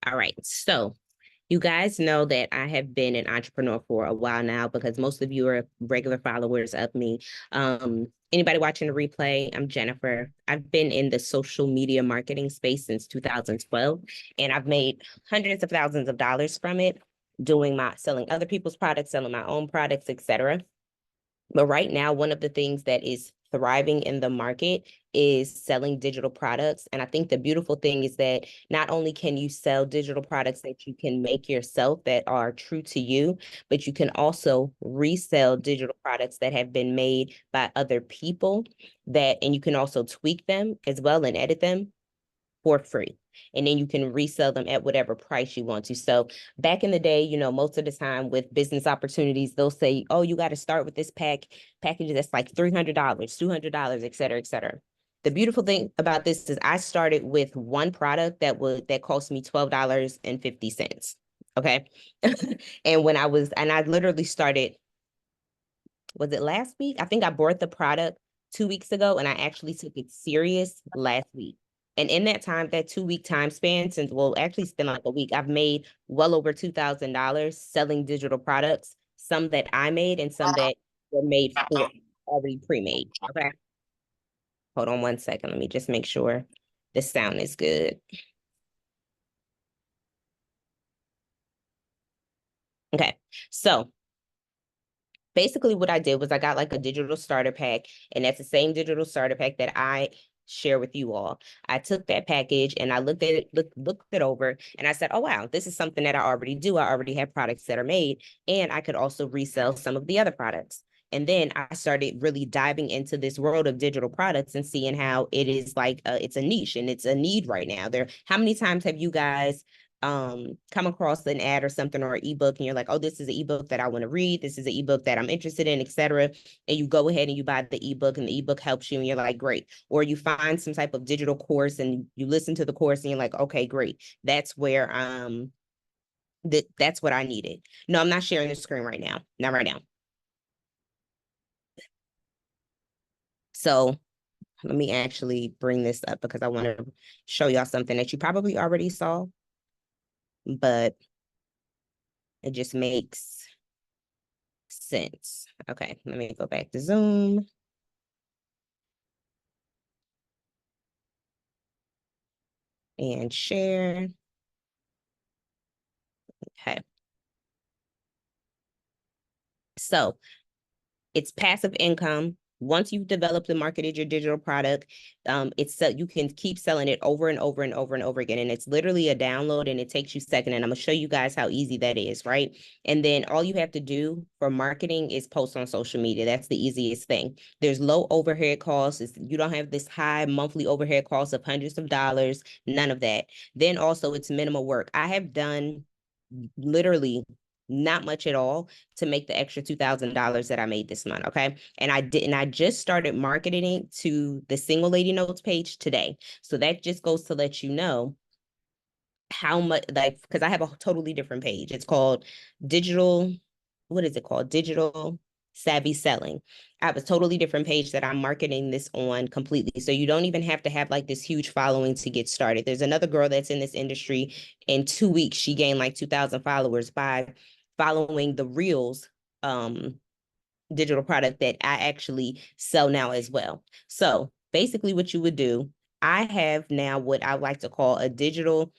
All right. So you guys know that I have been an entrepreneur for a while now because most of you are regular followers of me. Anybody watching the replay? I'm Jennifer. I've been in the social media marketing space since 2012, and I've made hundreds of thousands of dollars from it, doing my selling other people's products, selling my own products, etc. But right now, one of the things that is thriving in the market is selling digital products. And I think the beautiful thing is that not only can you sell digital products that you can make yourself that are true to you, but you can also resell digital products that have been made by other people and you can also tweak them as well and edit them for free. And then you can resell them at whatever price you want to. So back in the day, most of the time with business opportunities, they'll say, oh, you got to start with this package that's like $300, $200, et cetera, et cetera. The beautiful thing about this is I started with one product that cost me $12.50. Okay. And I literally started, was it last week? I think I bought the product 2 weeks ago and I actually took it serious last week. And in that time, that 2 week time span, actually it's been like a week, I've made well over $2,000 selling digital products, some that I made and some that were made for already pre-made. Okay. Hold on one second. Let me just make sure the sound is good. Okay. So basically what I did was I got like a digital starter pack, and that's the same digital starter pack that I share with you all. I took that package and I looked at it, looked it over, and I said, oh, wow, this is something that I already do. I already have products that are made, and I could also resell some of the other products. And then I started really diving into this world of digital products and seeing how it is like, it's a niche and it's a need right now. How many times have you guys come across an ad or something or an ebook and you're like, oh, this is an ebook that I want to read, this is an ebook that I'm interested in, etc. And you go ahead and you buy the ebook and the ebook helps you and you're like, great. Or you find some type of digital course and you listen to the course and you're like, okay, great. That's where that's what I needed. No, I'm not sharing the screen right now. Not right now. So let me actually bring this up because I want to show y'all something that you probably already saw, but it just makes sense. Okay, let me go back to Zoom. And share. Okay. So it's passive income. Once you've developed and marketed your digital product, you can keep selling it over and over and over and over again. And it's literally a download and it takes you a second. And I'm gonna show you guys how easy that is, right? And then all you have to do for marketing is post on social media. That's the easiest thing. There's low overhead costs. You don't have this high monthly overhead cost of hundreds of dollars, none of that. Then also it's minimal work. I have done literally not much at all to make the extra $2,000 that I made this month. Okay. And I just started marketing to the Single Lady Notes page today. So that just goes to let you know how much, like, because I have a totally different page. It's called Digital, what is it called? Digital Savvy Selling. I have a totally different page that I'm marketing this on completely. So you don't even have to have like this huge following to get started. There's another girl that's in this industry. In 2 weeks, she gained like 2,000 followers by following the Reels digital product that I actually sell now as well. So basically what you would do, I have now what I like to call a digital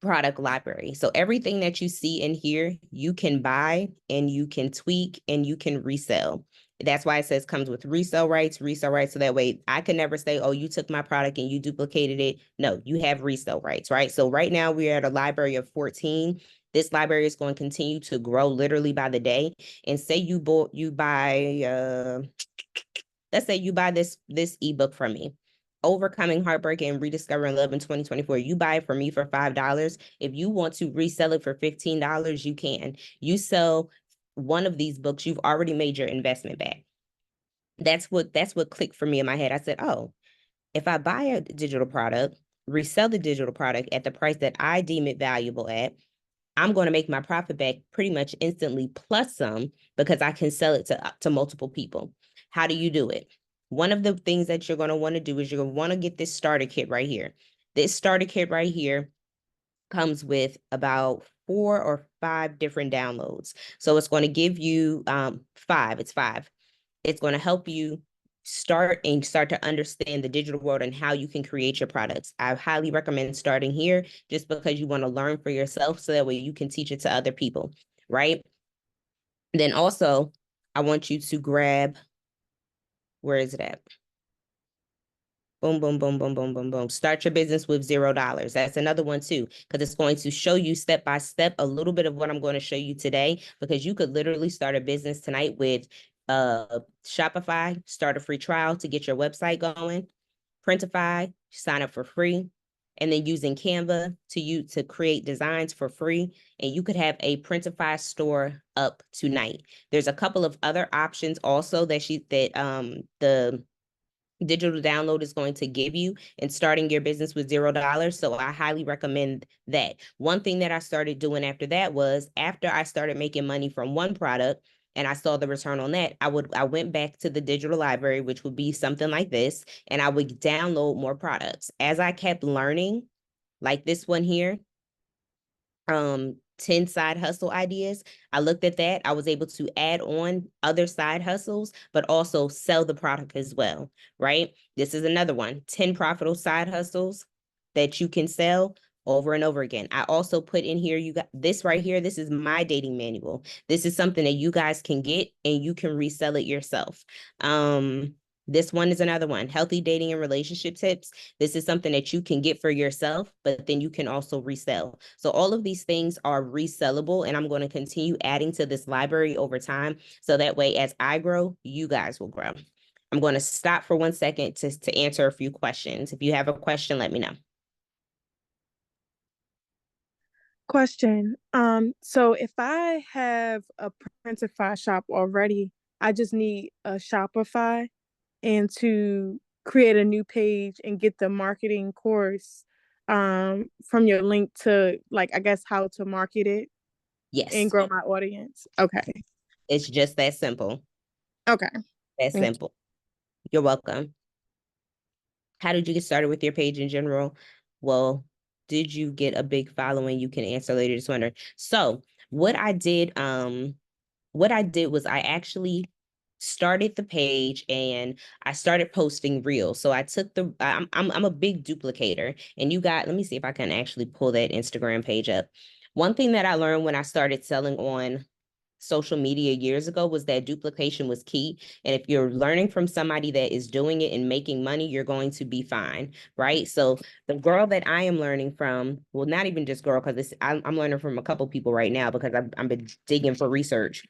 product library. So everything that you see in here, you can buy and you can tweak and you can resell. That's why it says comes with resale rights. So that way I can never say, oh, you took my product and you duplicated it. No, you have resale rights, right? So right now we're at a library of 14. This library is going to continue to grow literally by the day. And say let's say you buy this ebook from me, Overcoming Heartbreak and Rediscovering Love in 2024. You buy it from me for $5. If you want to resell it for $15, you can. You sell one of these books, you've already made your investment back. That's what clicked for me in my head. I said, oh, if I buy a digital product, resell the digital product at the price that I deem it valuable at, I'm going to make my profit back pretty much instantly plus some, because I can sell it to multiple people. How do you do it? One of the things that you're going to want to do is you're going to want to get this starter kit right here. This starter kit right here comes with about 4 or 5 different downloads. So it's going to give you 5. It's 5. It's going to help you start to understand the digital world and how you can create your products. I highly recommend starting here just because you want to learn for yourself so that way you can teach it to other people, right? Then also, I want you to grab, where is it at? Boom, boom, boom, boom, boom, boom, boom. Start your business with $0. That's another one too, because it's going to show you step by step a little bit of what I'm going to show you today, because you could literally start a business tonight with Shopify, start a free trial to get your website going, Printify, sign up for free, and then using Canva to create designs for free. And you could have a Printify store up tonight. There's a couple of other options also that the digital download is going to give you in starting your business with $0. So I highly recommend that. One thing that I started doing after that was, after I started making money from one product and I saw the return on that, I went back to the digital library, which would be something like this, and I would download more products. As I kept learning, like this one here, 10 side hustle ideas. I looked at that. I was able to add on other side hustles, but also sell the product as well, right? This is another one, 10 profitable side hustles that you can sell over and over again. I also put in here, you got this right here. This is my dating manual. This is something that you guys can get and you can resell it yourself. This one is another one, healthy dating and relationship tips. This is something that you can get for yourself, but then you can also resell. So all of these things are resellable, and I'm going to continue adding to this library over time. So that way, as I grow, you guys will grow. I'm going to stop for 1 second to answer a few questions. If you have a question, let me know. Question. So if I have a Printify shop already, I just need a Shopify and to create a new page and get the marketing course from your link to, like, I guess, how to market it and Yes, grow my audience. Okay. it's just that simple. Okay. That Thank simple. You're welcome. How did you get started with your page in general? Well, did you get a big following? You can answer later, just wondering. So what I did was I actually started the page and I started posting reels. So I took I'm a big duplicator, and let me see if I can actually pull that Instagram page up. One thing that I learned when I started selling on social media years ago was that duplication was key. And if you're learning from somebody that is doing it and making money, you're going to be fine, right? So the girl that I am learning from, well, not even just girl, because I'm learning from a couple people right now because I've been digging for research.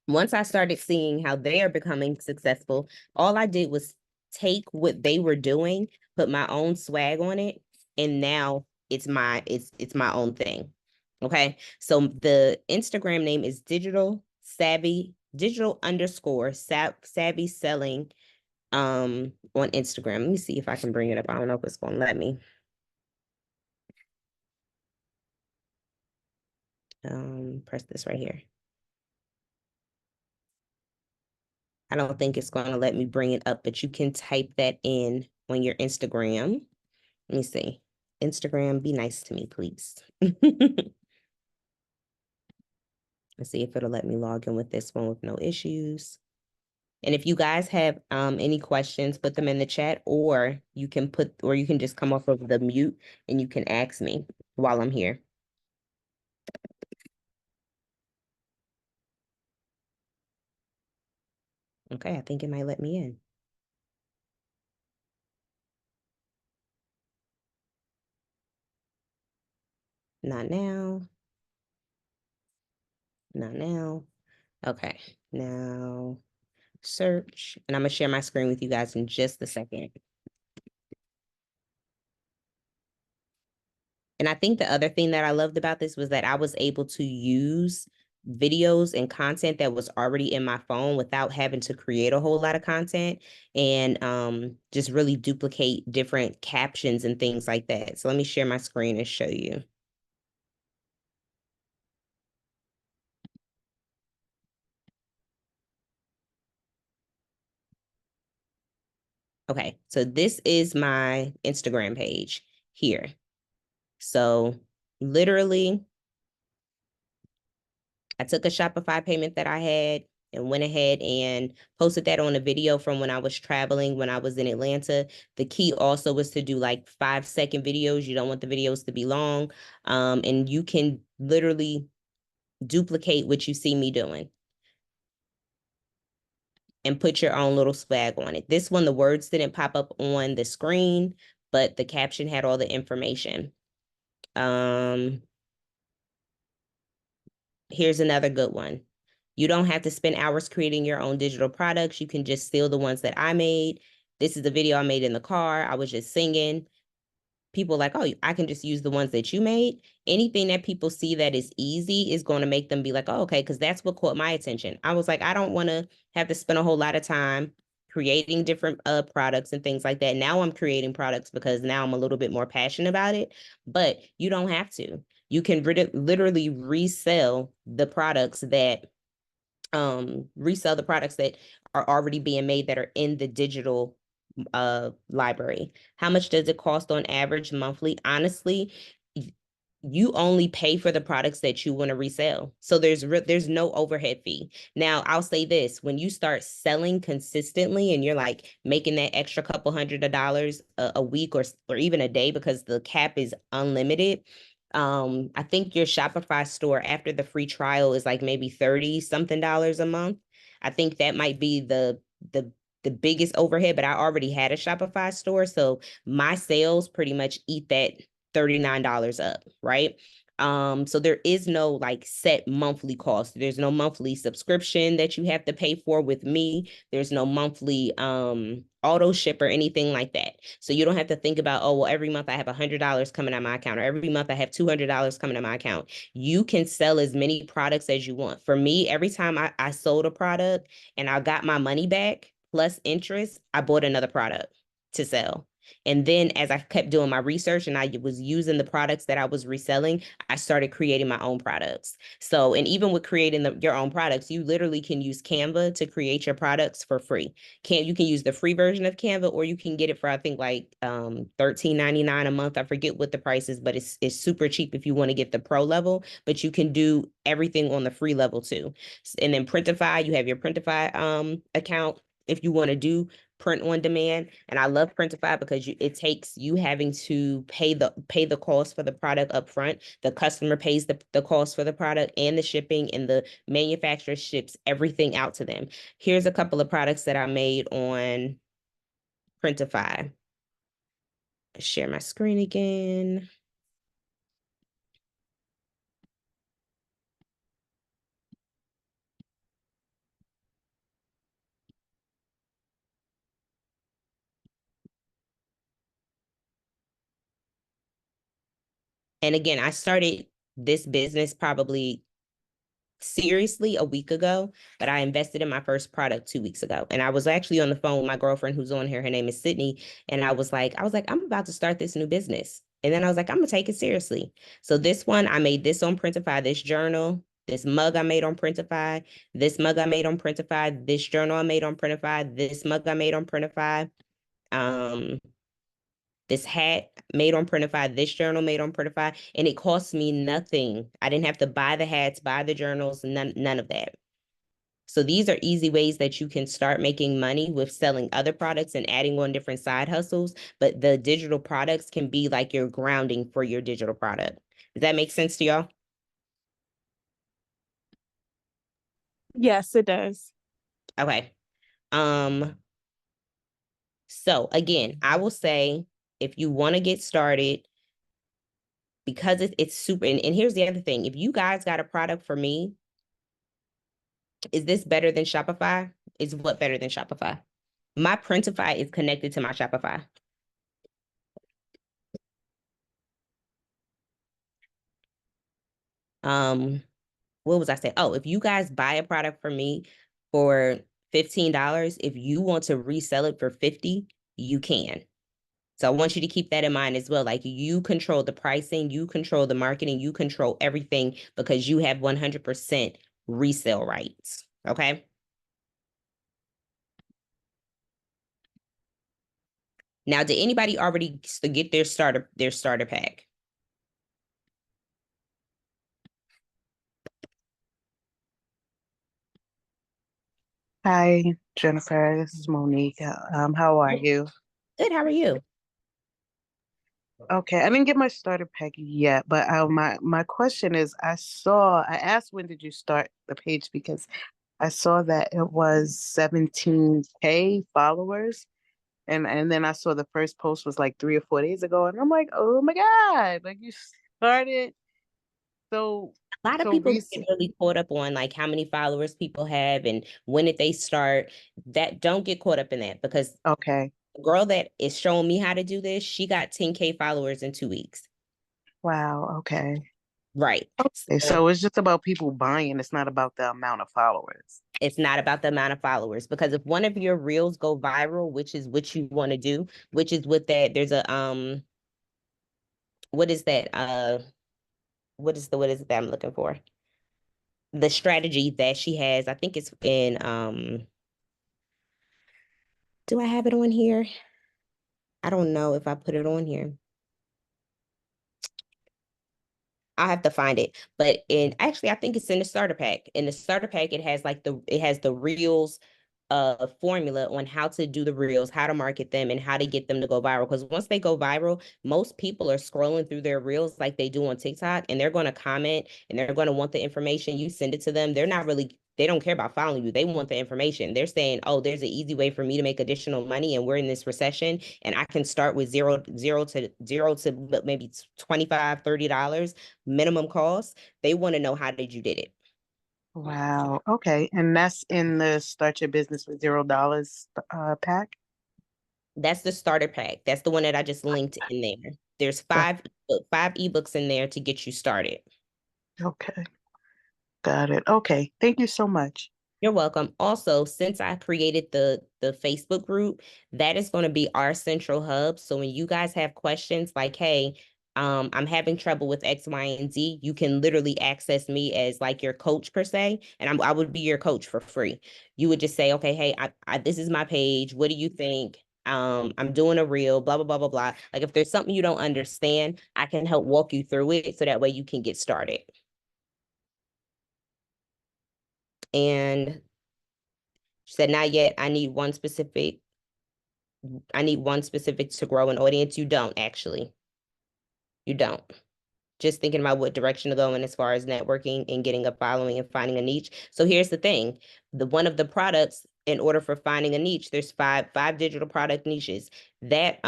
Once I started seeing how they are becoming successful, all I did was take what they were doing, put my own swag on it, and now it's my own thing. Okay. So the Instagram name is digital underscore savvy selling on Instagram. Let me see if I can bring it up. I don't know if it's gonna let me. Press this right here. I don't think it's going to let me bring it up, but you can type that in on your Instagram. Let me see. Instagram, be nice to me, please. Let's see if it'll let me log in with this one with no issues. And if you guys have any questions, put them in the chat, or you can just come off of the mute and you can ask me while I'm here. Okay, I think it might let me in. Not now. Not now. Okay, now search. And I'm going to share my screen with you guys in just a second. And I think the other thing that I loved about this was that I was able to use videos and content that was already in my phone without having to create a whole lot of content, and just really duplicate different captions and things like that. So let me share my screen and show you. Okay, so this is my Instagram page here. So literally, I took a Shopify payment that I had and went ahead and posted that on a video from when I was traveling, when I was in Atlanta. The key also was to do like 5-second videos. You don't want the videos to be long. And you can literally duplicate what you see me doing and put your own little swag on it. This one, the words didn't pop up on the screen, but the caption had all the information. Here's another good one. You don't have to spend hours creating your own digital products. You can just steal the ones that I made. This is the video I made in the car. I was just singing. People like, oh, I can just use the ones that you made. Anything that people see that is easy is going to make them be like, oh, okay, because that's what caught my attention. I was like, I don't want to have to spend a whole lot of time creating different products and things like that. Now I'm creating products because now I'm a little bit more passionate about it, but you don't have to. You can literally resell the products that are already being made that are in the digital library. How much does it cost on average monthly? Honestly, you only pay for the products that you want to resell. So there's no overhead fee. Now, I'll say this, when you start selling consistently and you're like making that extra couple $100 a week or even a day, because the cap is unlimited. I think your Shopify store after the free trial is like maybe 30 something dollars a month. I think that might be the the biggest overhead, but I already had a Shopify store, so my sales pretty much eat that $39 up, right? So there is no like set monthly cost. There's no monthly subscription that you have to pay for with me. There's no monthly auto ship or anything like that. So you don't have to think about, oh, well, every month I have $100 coming out my account, or every month I have $200 coming out my account. You can sell as many products as you want. For me, every time I sold a product and I got my money back plus interest, I bought another product to sell. And then as I kept doing my research and I was using the products that I was reselling, I started creating my own products. So, and even with creating your own products, you literally can use Canva to create your products for free. You can use the free version of Canva, or you can get it for I think like $13.99 a month. I forget what the price is, but it's super cheap if you want to get the pro level. But you can do everything on the free level too. And then Printify, you have your Printify account if you want to do print on demand. And I love Printify because it takes you having to pay the cost for the product up front. The customer pays the cost for the product and the shipping, and the manufacturer ships everything out to them. Here's a couple of products that I made on Printify. Share my screen again. And again, I started this business probably seriously a week ago, but I invested in my first product 2 weeks ago. And I was actually on the phone with my girlfriend who's on here. Her name is Sydney. And I was like, I'm about to start this new business. And then I was like, I'm gonna take it seriously. So this one, I made this on Printify, this journal, this mug I made on Printify, this mug I made on Printify, this journal I made on Printify, this mug I made on Printify. This hat made on Printify, this journal made on Printify, and it cost me nothing. I didn't have to buy the hats, buy the journals, none of that. So these are easy ways that you can start making money with selling other products and adding on different side hustles. But the digital products can be like your grounding for your digital product. Does that make sense to y'all? Yes, it does. Okay. Um, so again, I will say if you want to get started, because it's super, and here's the other thing. If you guys got a product for me, is this better than Shopify? Is what better than Shopify? My Printify is connected to my Shopify. Um, what was I saying? Oh, if you guys buy a product from me for $15, if you want to resell it for 50, you can. So I want you to keep that in mind as well. Like, you control the pricing, you control the marketing, you control everything because you have 100% resale rights. Okay. Now, did anybody already get their starter pack? Hi, Jennifer. This is Monique. How are you? Good, how are you? Okay, I didn't get my starter pack yet, but my question is, I asked when did you start the page because I saw that it was 17K followers, and then I saw the first post was like 3 or 4 days ago, and I'm like, oh my God, like you started so A lot of so people get recent. really caught up on like how many followers people have and when did they start. That don't get caught up in that because Okay, the girl that is showing me how to do this, she got 10K followers in 2 weeks. wow, okay, Right. okay. So So it's just about people buying. It's not about the amount of followers. it's not about the amount of followers because if one of your reels go viral, which is what you want to do, which is with that, there's a what is that? What is it that I'm looking for? The strategy that she has, I think it's in do I have it on here? I don't know if I put it on here. I'll have to find it. But in actually I think it's in the starter pack. In the starter pack, it has the reels formula on how to do the reels, how to market them, and how to get them to go viral. Because once they go viral, most people are scrolling through their reels like they do on TikTok, and they're going to comment and they're going to want the information. You send it to them. They don't care about following you. They want the information. They're saying, oh, there's an easy way for me to make additional money, and we're in this recession, and I can start with zero to maybe 25, $30 minimum cost. They want to know how did you did it. Wow. Okay. And that's in the Start Your Business with $0 pack? That's the starter pack. That's the one that I just linked in there. There's That, five ebooks in there to get you started. okay. Got it. Okay. Thank you so much. You're welcome. Also, since I created the Facebook group, that is going to be our central hub. So when you guys have questions like, hey, I'm having trouble with X, Y, and Z, you can literally access me as like your coach per se, and I would be your coach for free. You would just say, okay, hey, this is my page. What do you think? I'm doing a reel, blah blah blah blah blah. Like if there's something you don't understand, I can help walk you through it so that way you can get started. And she said, not yet. I need one specific to grow an audience. You don't actually. You don't. Just thinking about what direction to go in as far as networking and getting a following and finding a niche. So here's the thing. The one of the products, in order for finding a niche, there's five digital product niches. That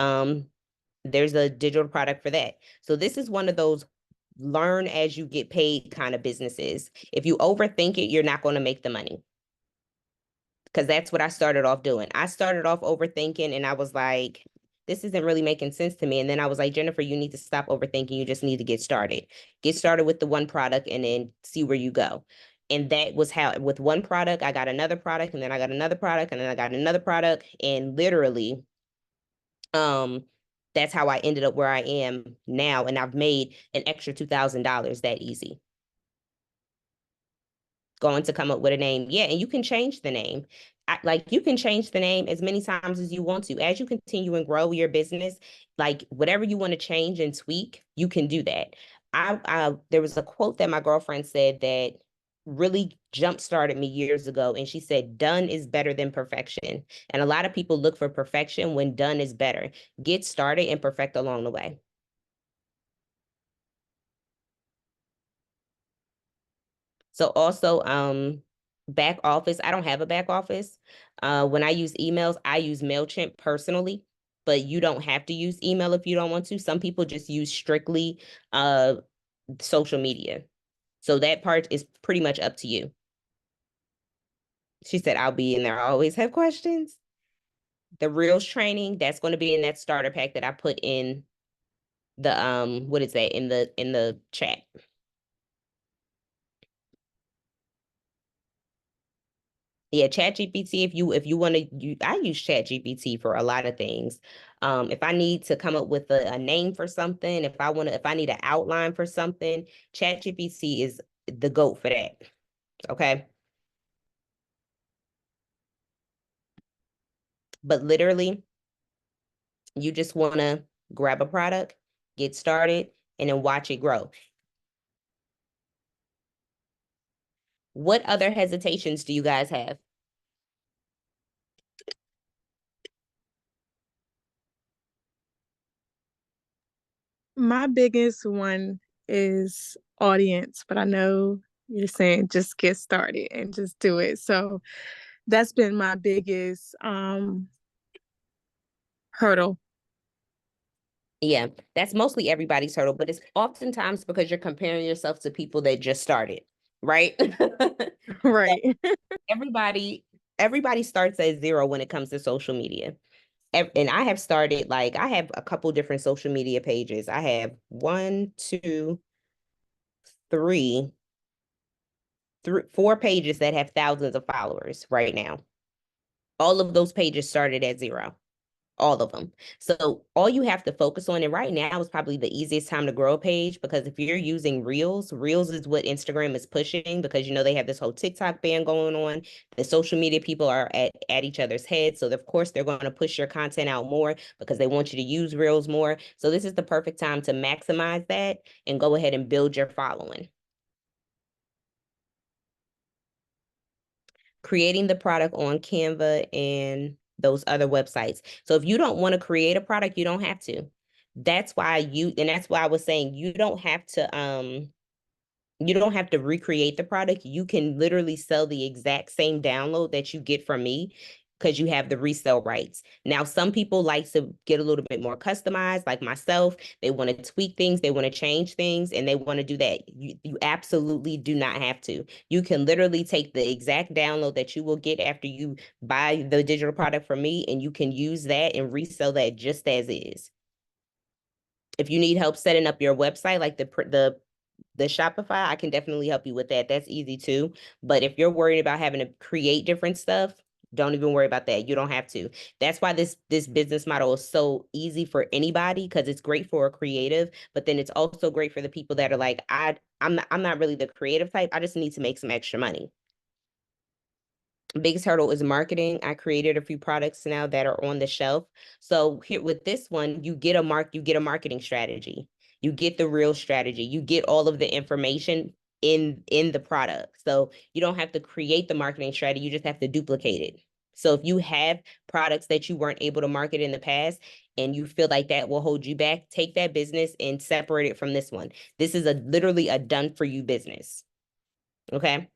there's a digital product for that. So this is one of those learn as you get paid kind of businesses. If you overthink it, you're not going to make the money. Because that's what I started off doing. I started off overthinking and I was like, this isn't really making sense to me. And then I was like, Jennifer, you need to stop overthinking. You just need to get started. Get started with the one product and then see where you go. And that was how, with one product, I got another product, and then I got another product, and then I got another product. And literally, um, that's how I ended up where I am now. And I've made an extra $2,000 that easy going to come up with a name. Yeah, and you can change the name. Like you can change the name as many times as you want to. As you continue and grow your business, like whatever you want to change and tweak, you can do that. I there was a quote that my girlfriend said that really jump started me years ago, and she said, "Done is better than perfection." And a lot of people look for perfection when done is better. Get started and perfect along the way. So also, back office, I don't have a back office. When I use emails, I use MailChimp personally, but you don't have to use email if you don't want to. Some people just use strictly social media. So that part is pretty much up to you. She said, I'll be in there. I always have questions. The Reels training, that's going to be in that starter pack that I put in the what is that in the chat. Yeah, Chat GPT, if you want to I use Chat GPT for a lot of things. If I need to come up with a name for something, if I need an outline for something, Chat GPT is the GOAT for that. Okay. But literally, you just want to grab a product, get started, and then watch it grow. What other hesitations do you guys have? My biggest one is audience, but I know you're saying just get started and just do it. So that's been my biggest hurdle. Yeah, that's mostly everybody's hurdle, but it's oftentimes because you're comparing yourself to people that just started, right? Right. everybody everybody starts at zero when it comes to social media. And I have started, like, I have a couple different social media pages. I have one, two, three, four pages that have thousands of followers right now. All of those pages started at zero. All of them. So all you have to focus on, and right now is probably the easiest time to grow a page, because if you're using Reels is what Instagram is pushing, because they have this whole TikTok ban going on. The social media people are at each other's heads. So of course they're going to push your content out more because they want you to use Reels more. So this is the perfect time to maximize that and go ahead and build your following. Creating the product on Canva and those other websites. So if you don't want to create a product, you don't have to. That's why I was saying you don't have to recreate the product. You can literally sell the exact same download that you get from me because you have the resale rights. Now, some people like to get a little bit more customized, like myself. They want to tweak things, they want to change things, and they want to do that. You absolutely do not have to. You can literally take the exact download that you will get after you buy the digital product from me, and you can use that and resell that just as is. If you need help setting up your website, like the Shopify, I can definitely help you with that. That's easy too. But if you're worried about having to create different stuff, don't even worry about that. You don't have to. That's why this business model is so easy for anybody, because it's great for a creative, but then it's also great for the people that are like, I'm not really the creative type. I just need to make some extra money. Biggest hurdle is marketing. I created a few products now that are on the shelf. So here with this one, you get a marketing strategy. You get the real strategy. You get all of the information in the product. So you don't have to create the marketing strategy. You just have to duplicate it. So if you have products that you weren't able to market in the past and you feel like that will hold you back, take that business and separate it from this one. This is literally a done for you business. Okay.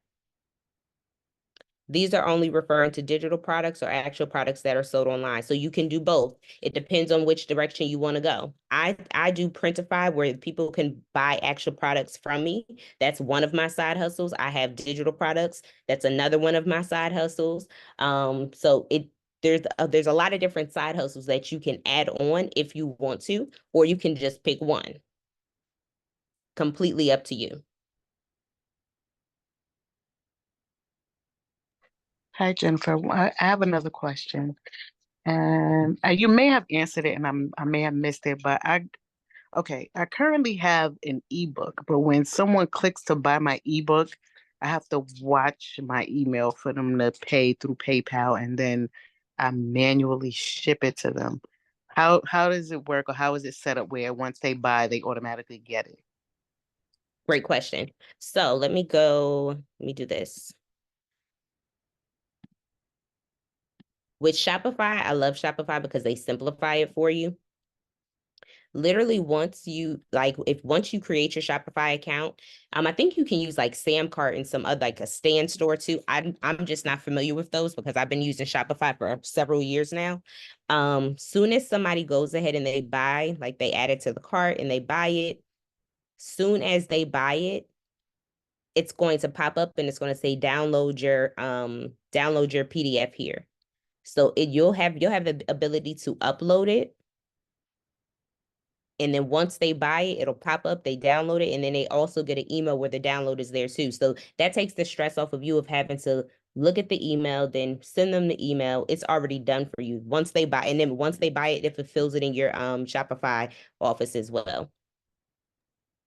These are only referring to digital products or actual products that are sold online. So you can do both. It depends on which direction you want to go. I do Printify, where people can buy actual products from me. That's one of my side hustles. I have digital products. That's another one of my side hustles. So there's a lot of different side hustles that you can add on if you want to, or you can just pick one. Completely up to you. Hi, Jennifer. I have another question, and you may have answered it, and I may have missed it, but I currently have an ebook, but when someone clicks to buy my ebook, I have to watch my email for them to pay through PayPal, and then I manually ship it to them. How does it work, or how is it set up where once they buy, they automatically get it? Great question. So let me do this. With Shopify, I love Shopify because they simplify it for you. Literally, once you create your Shopify account, I think you can use like Samcart and some other, like a stand store too. I'm just not familiar with those because I've been using Shopify for several years now. Soon as somebody goes ahead and they buy, like they add it to the cart and they buy it, soon as they buy it, it's going to pop up and it's going to say download your PDF here. So you'll have the ability to upload it. And then once they buy it, it'll pop up, they download it, and then they also get an email where the download is there too. So that takes the stress off of you of having to look at the email, then send them the email. It's already done for you once they buy. And then once they buy it, it fulfills it in your Shopify office as well.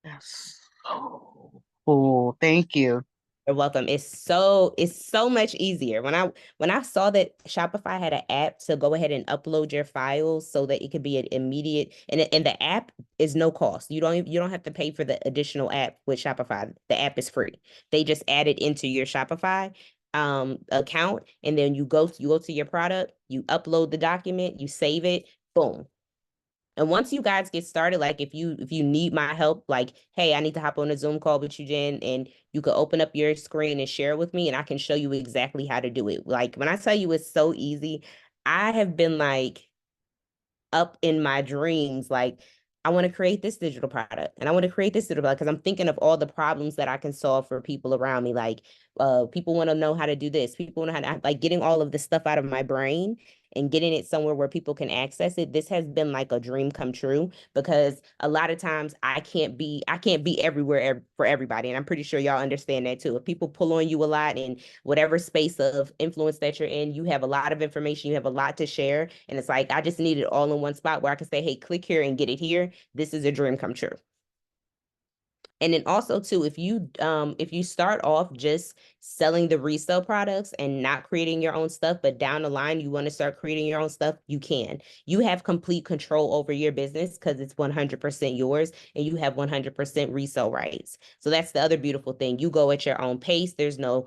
That's so cool. Thank you. You're welcome. It's so much easier. When I saw that Shopify had an app to go ahead and upload your files so that it could be an immediate, and the app is no cost. You don't have to pay for the additional app with Shopify. The app is free. They just add it into your Shopify account, and then you go to your product, you upload the document, you save it, boom. And once you guys get started, like if you need my help, like, hey, I need to hop on a Zoom call with you, Jen, and you can open up your screen and share with me, and I can show you exactly how to do it. Like when I tell you it's so easy, I have been like up in my dreams, like I want to create this digital product and I want to create this digital product because I'm thinking of all the problems that I can solve for people around me. Like people want to know how to do this. People want to how to, like getting all of this stuff out of my brain and getting it somewhere where people can access it. This has been like a dream come true because a lot of times I can't be everywhere for everybody. And I'm pretty sure y'all understand that too. If people pull on you a lot in whatever space of influence that you're in, you have a lot of information, you have a lot to share. And it's like, I just need it all in one spot where I can say, hey, click here and get it here. This is a dream come true. And then also too, if you start off just selling the resale products and not creating your own stuff, but down the line you want to start creating your own stuff, you can. You have complete control over your business because it's 100% yours and you have 100% resale rights. So that's the other beautiful thing. You go at your own pace. There's no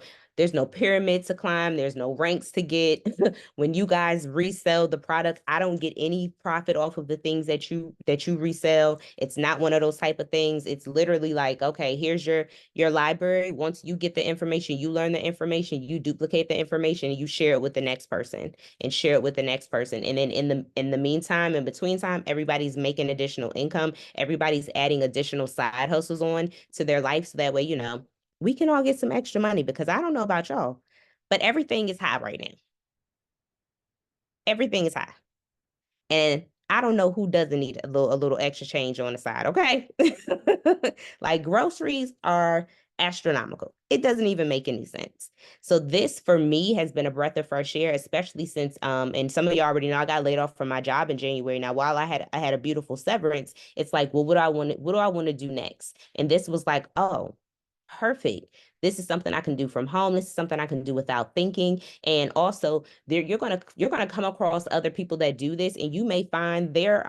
pyramid to climb. There's no ranks to get. When you guys resell the product, I don't get any profit off of the things that you resell. It's not one of those type of things. It's literally like, okay, here's your library. Once you get the information, you learn the information, you duplicate the information, and you share it with the next person and share it with the next person. And then in the meantime, in between time, everybody's making additional income. Everybody's adding additional side hustles on to their life. So that way, we can all get some extra money because I don't know about y'all, but everything is high right now. Everything is high. And I don't know who doesn't need a little extra change on the side, okay? Like groceries are astronomical. It doesn't even make any sense. So this for me has been a breath of fresh air, especially since and some of you already know I got laid off from my job in January. Now, while I had a beautiful severance, it's like, well, what do I want to do next? And this was like, oh, perfect. This is something I can do from home. This is something I can do without thinking. And also there you're gonna come across other people that do this and you may find their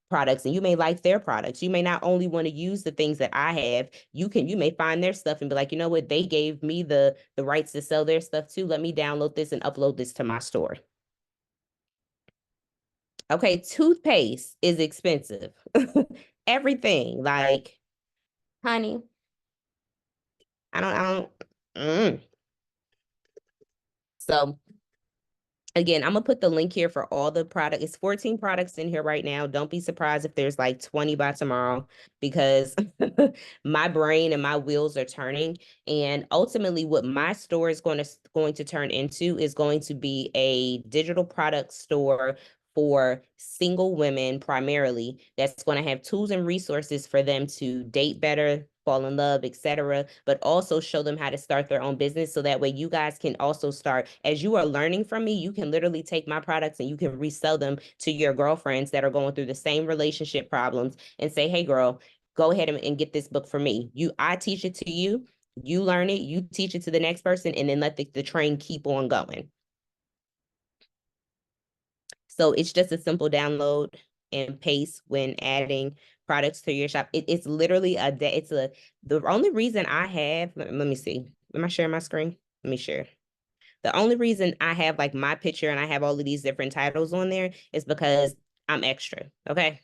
products and you may like their products. You may not only want to use the things that I have, you may find their stuff and be like, you know what, they gave me the rights to sell their stuff too. Let me download this and upload this to my store. Okay, toothpaste is expensive. Everything, like, honey, I don't so again, I'm gonna put the link here for all the product. It's 14 products in here right now. Don't be surprised if there's like 20 by tomorrow because my brain and my wheels are turning. And ultimately, what my store is going to turn into is going to be a digital product store for single women primarily that's going to have tools and resources for them to date better, fall in love, etc., but also show them how to start their own business so that way you guys can also start, as you are learning from me, you can literally take my products and you can resell them to your girlfriends that are going through the same relationship problems and say, hey girl, go ahead and get this book for me. I teach it to you, you learn it, you teach it to the next person, and then let the train keep on going. So it's just a simple download and paste when adding products to your shop. It's literally the only reason I have, let me see. Am I sharing my screen? Let me share. The only reason I have like my picture and I have all of these different titles on there is because I'm extra, okay?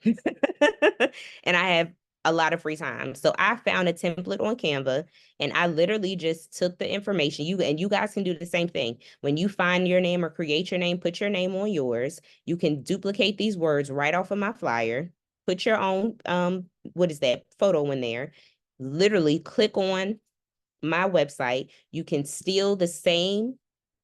And I have a lot of free time. So I found a template on Canva and I literally just took the information. You guys can do the same thing. When you find your name or create your name, put your name on yours. You can duplicate these words right off of my flyer. Put your own what is that photo in there. Literally click on my website. You can steal the same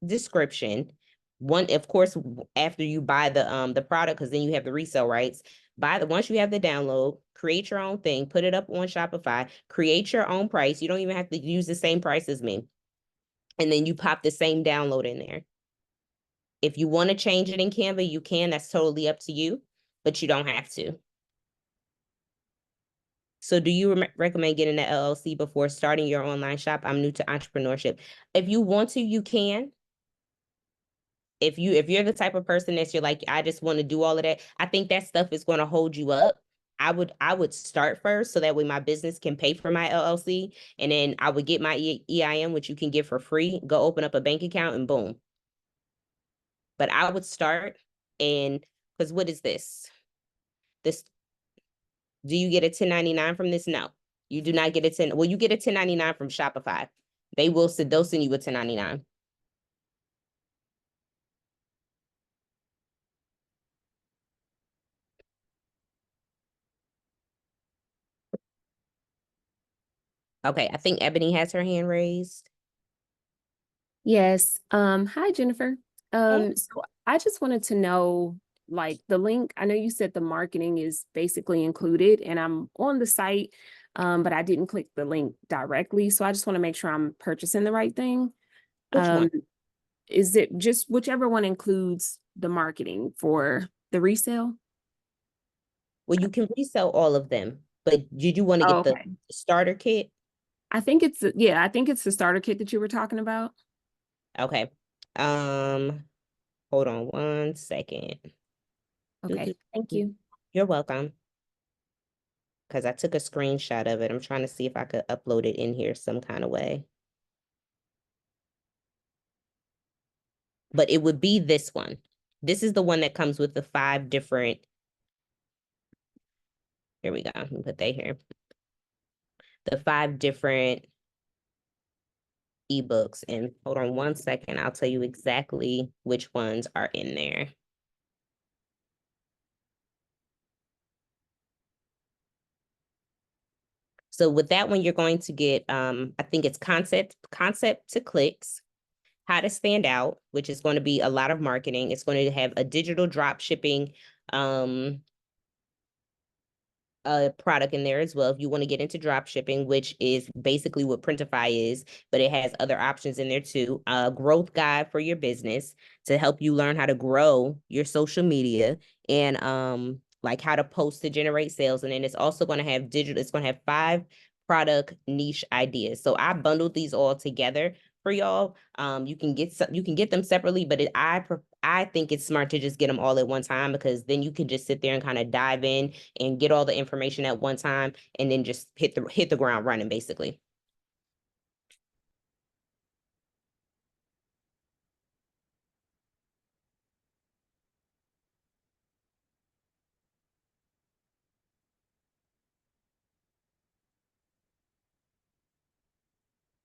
description. One, of course, after you buy the product, because then you have the resale rights. Once you have the download, create your own thing, put it up on Shopify, create your own price. You don't even have to use the same price as me. And then you pop the same download in there. If you want to change it in Canva, you can. That's totally up to you, but you don't have to. So do you recommend getting an LLC before starting your online shop? I'm new to entrepreneurship. If you want to, you can. If you're the type of person that you're like, I just want to do all of that, I think that stuff is going to hold you up. I would start first so that way my business can pay for my LLC, and then I would get my EIN, which you can get for free. Go open up a bank account and boom. But I would start, and because what is this? this, do you get a 1099 from this? No, you do not get a 10. Well, you get a 1099 from Shopify. They'll send you a 1099. Okay, I think Ebony has her hand raised. Yes. Hi, Jennifer. So I just wanted to know, like the link, I know you said the marketing is basically included and I'm on the site, but I didn't click the link directly. So I just want to make sure I'm purchasing the right thing. Which one? Is it just whichever one includes the marketing for the resale? Well, you can resell all of them, but did you want to Oh, get okay. the starter kit? I think it's, yeah, I think it's the starter kit that you were talking about. Okay. Hold on one second. Okay, thank you. You're welcome. Because I took a screenshot of it. I'm trying to see if I could upload it in here some kind of way. But it would be this one. This is the one that comes with the 5 different. Here we go. Let me put that here. The 5 different ebooks. And hold on one second. I'll tell you exactly which ones are in there. So with that one, you're going to get, I think it's concept to clicks, how to stand out, which is going to be a lot of marketing. It's going to have a digital drop shipping, a product in there as well if you want to get into drop shipping, which is basically what Printify is, but it has other options in there too. A growth guide for your business to help you learn how to grow your social media and like how to post to generate sales. And then it's also going to have digital, it's going to have 5 product niche ideas. So I bundled these all together for y'all. You can get them separately, but I think it's smart to just get them all at one time, because then you can just sit there and kind of dive in and get all the information at one time and then just hit the ground running basically.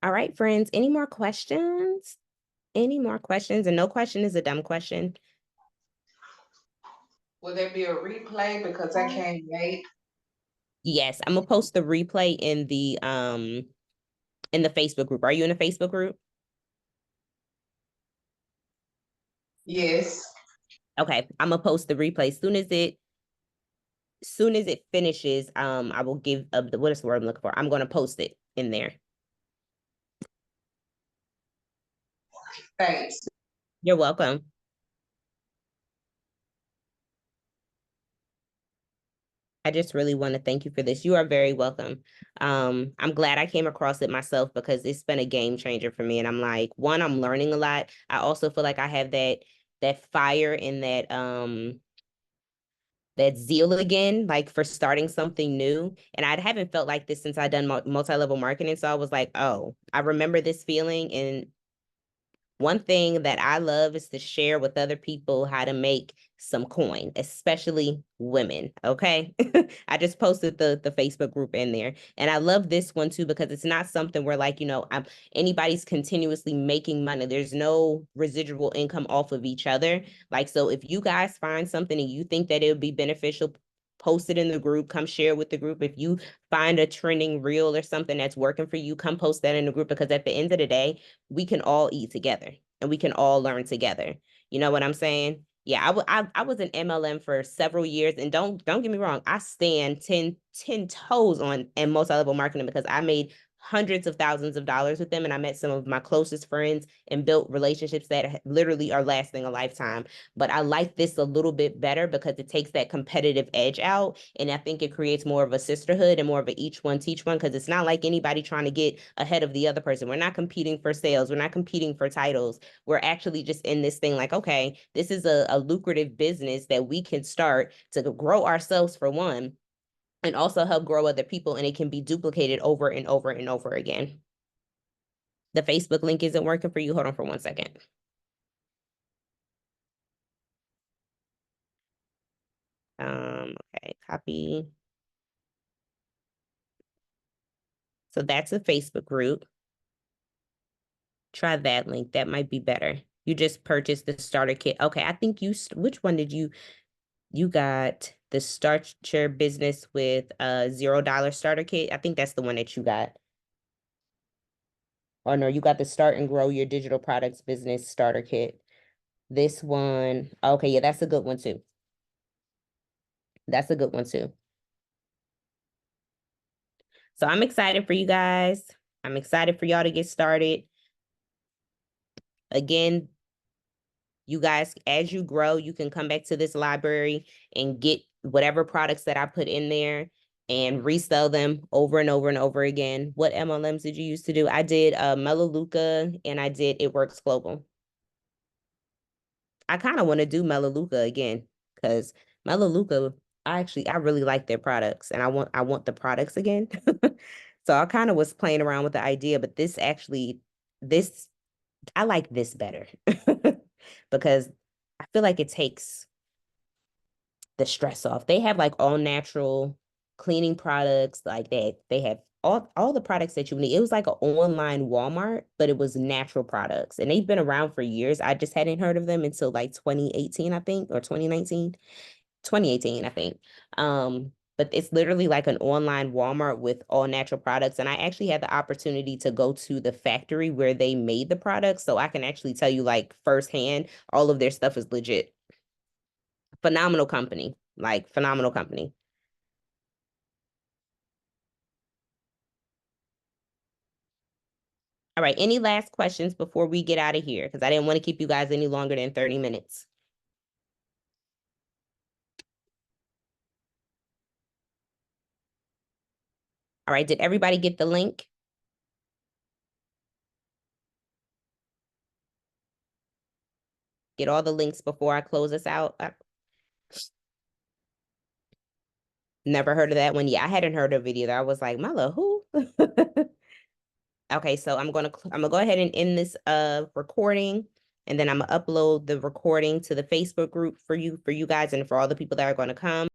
All right, friends, any more questions? Any more questions? And no question is a dumb question. Will there be a replay because I can't wait? Yes, I'm gonna post the replay in the Facebook group. Are you in the Facebook group? Yes. Okay, I'm gonna post the replay soon as it finishes. I will give what is the word I'm looking for? I'm gonna post it in there. Thanks. You're welcome. I just really want to thank you for this. You are very welcome. I'm glad I came across it myself because it's been a game changer for me. And I'm like, one, I'm learning a lot. I also feel like I have that fire and that zeal again, like for starting something new. And I haven't felt like this since I've done multi-level marketing. So I was like, oh, I remember this feeling. And one thing that I love is to share with other people how to make some coin, especially women. Okay. I just posted the Facebook group in there. And I love this one too, because it's not something where like, anybody's continuously making money. There's no residual income off of each other. Like, so if you guys find something and you think that it would be beneficial, post it in the group, come share with the group. If you find a trending reel or something that's working for you, come post that in the group, because at the end of the day, we can all eat together and we can all learn together. You know what I'm saying? Yeah, I was an MLM for several years, and don't get me wrong, I stand 10 toes on in multi-level marketing because I made hundreds of thousands of dollars with them, and I met some of my closest friends and built relationships that literally are lasting a lifetime. But I like this a little bit better because it takes that competitive edge out, and I think it creates more of a sisterhood and more of a each one teach one, because it's not like anybody trying to get ahead of the other person. We're not competing for sales. We're not competing for titles. We're actually just in this thing like, okay, this is a lucrative business that we can start to grow ourselves for one, and also help grow other people, and it can be duplicated over and over and over again. The Facebook link isn't working for you. Hold on for 1 second. Okay. Okay, copy. So that's a Facebook group. Try that link. That might be better. You just purchased the starter kit. Okay, I think which one did you got the Start Your Business with a $0 starter kit. I think that's the one that you got. Or no, you got the Start and Grow Your Digital Products Business starter kit. This one, okay, yeah, that's a good one too. That's a good one too. So I'm excited for you guys. I'm excited for y'all to get started. Again, you guys, as you grow, you can come back to this library and get whatever products that I put in there and resell them over and over and over again. What MLMs did you used to do? I did Melaleuca and I did It Works Global. I kind of want to do Melaleuca again because Melaleuca, I really like their products and I want the products again. So I kind of was playing around with the idea, but I like this better because I feel like it takes the stress off. They have like all natural cleaning products, like they have all the products that you need. It was like an online Walmart, but it was natural products. And they've been around for years. I just hadn't heard of them until like 2018, I think, or 2019. 2018, I think. But it's literally like an online Walmart with all natural products. And I actually had the opportunity to go to the factory where they made the products. So I can actually tell you like firsthand, all of their stuff is legit. Phenomenal company, like phenomenal company. All right, any last questions before we get out of here? Because I didn't want to keep you guys any longer than 30 minutes. All right, did everybody get the link? Get all the links before I close this out. Never heard of that one. Yeah, I hadn't heard of it either. I was like, Mala, who? Okay, so I'm gonna go ahead and end this recording, and then I'm gonna upload the recording to the Facebook group for you guys and for all the people that are gonna come.